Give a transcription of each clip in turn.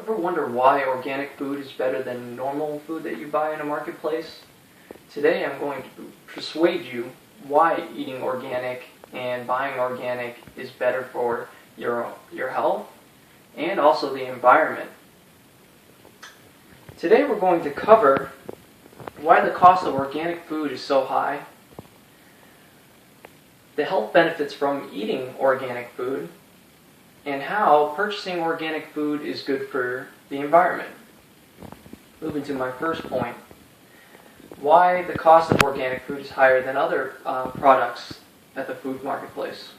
Ever wonder why organic food is better than normal food that you buy in a marketplace? Today I'm going to persuade you why eating organic and buying organic is better for your health and also the environment. Today we're going to cover why the cost of organic food is so high, the health benefits from eating organic food, and how purchasing organic food is good for the environment. Moving to my first point, why the cost of organic food is higher than other products at the food marketplace.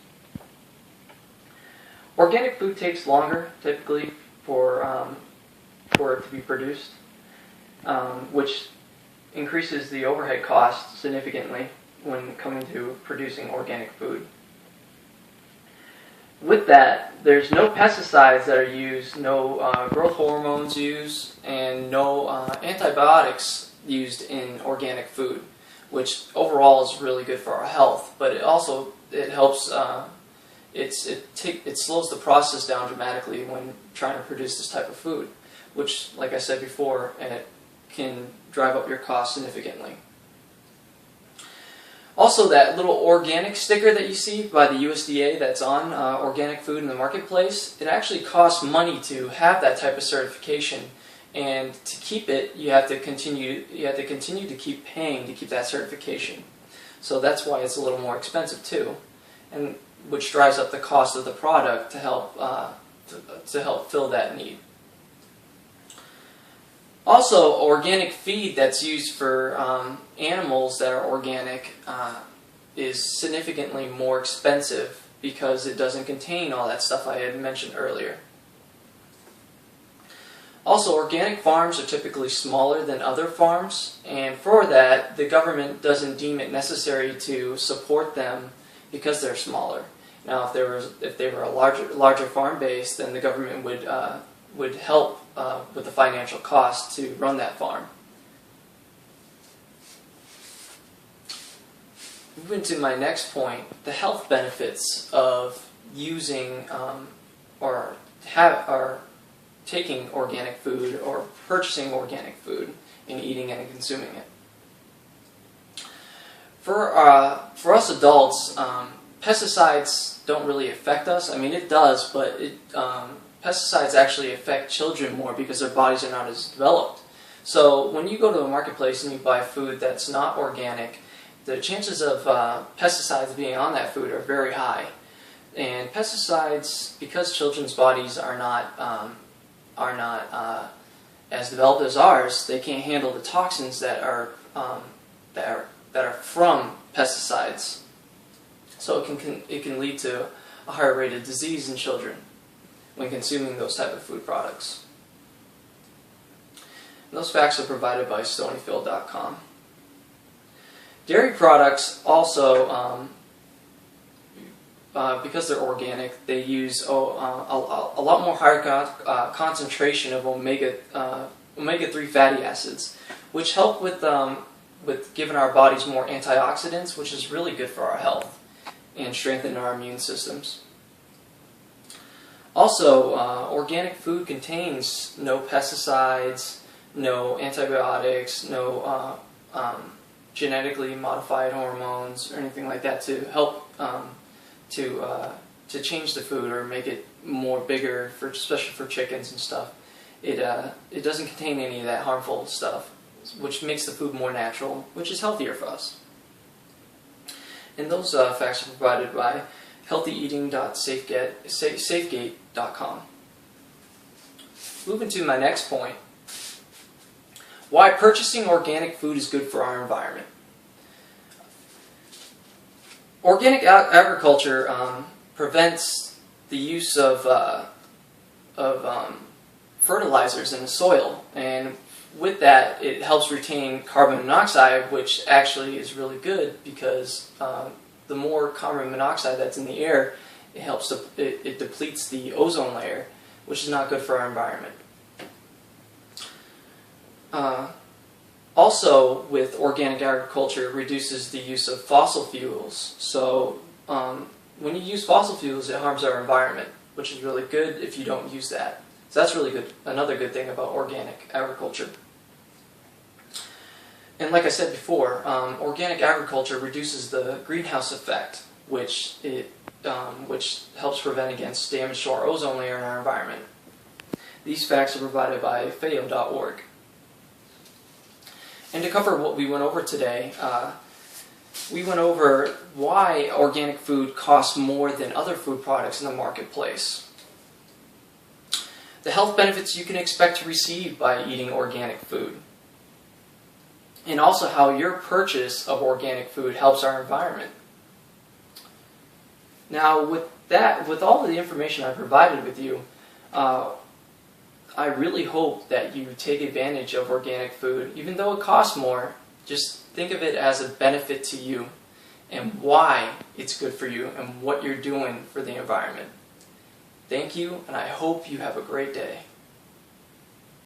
Organic food takes longer, typically, for it to be produced, which increases the overhead cost significantly when coming to producing organic food. With that, there's no pesticides that are used, no growth hormones used, and no antibiotics used in organic food, which overall is really good for our health. But it helps. It slows the process down dramatically when trying to produce this type of food, which, like I said before, it can drive up your cost significantly. Also, that little organic sticker that you see by the USDA that's on organic food in the marketplace, it actually costs money to have that type of certification, and to keep it, you have to continue to keep paying to keep that certification. So that's why it's a little more expensive too, and which drives up the cost of the product to help fill that need. Also, organic feed that's used for animals that are organic is significantly more expensive because it doesn't contain all that stuff I had mentioned earlier. Also, organic farms are typically smaller than other farms, and for that, the government doesn't deem it necessary to support them because they're smaller. Now, if they were a larger farm base, then the government would help with the financial cost to run that farm. Moving to my next point, the health benefits of using or taking organic food or purchasing organic food and eating it and consuming it. For us adults, pesticides don't really affect us. I mean, it does, but pesticides actually affect children more because their bodies are not as developed. So when you go to a marketplace and you buy food that's not organic, the chances of pesticides being on that food are very high. And pesticides, because children's bodies are not as developed as ours, they can't handle the toxins that are from pesticides. So it can lead to a higher rate of disease in children when consuming those type of food products. And those facts are provided by Stonyfield.com. Dairy products also, because they're organic, they use a lot more higher concentration of omega-3 fatty acids, which help with giving our bodies more antioxidants, which is really good for our health and strengthen our immune systems. Also, organic food contains no pesticides, no antibiotics, no genetically modified hormones or anything like that to help to change the food or make it more bigger, especially for chickens and stuff. It doesn't contain any of that harmful stuff, which makes the food more natural, which is healthier for us. And those facts are provided by healthyeating.safegate.com. Moving to my next point, why purchasing organic food is good for our environment. Organic agriculture prevents the use of fertilizers in the soil, and with that, it helps retain carbon monoxide, which actually is really good because the more carbon monoxide that's in the air, it depletes the ozone layer, which is not good for our environment. Also, with organic agriculture, it reduces the use of fossil fuels. So when you use fossil fuels, it harms our environment, which is really good if you don't use that. So that's really good. Another good thing about organic agriculture. And like I said before, organic agriculture reduces the greenhouse effect, which helps prevent against damage to our ozone layer in our environment. These facts are provided by FAO.org. And to cover what we went over today, we went over why organic food costs more than other food products in the marketplace, the health benefits you can expect to receive by eating organic food, and also how your purchase of organic food helps our environment. Now, with all of the information I provided with you, I really hope that you take advantage of organic food. Even though it costs more, just think of it as a benefit to you and why it's good for you and what you're doing for the environment. Thank you, and I hope you have a great day.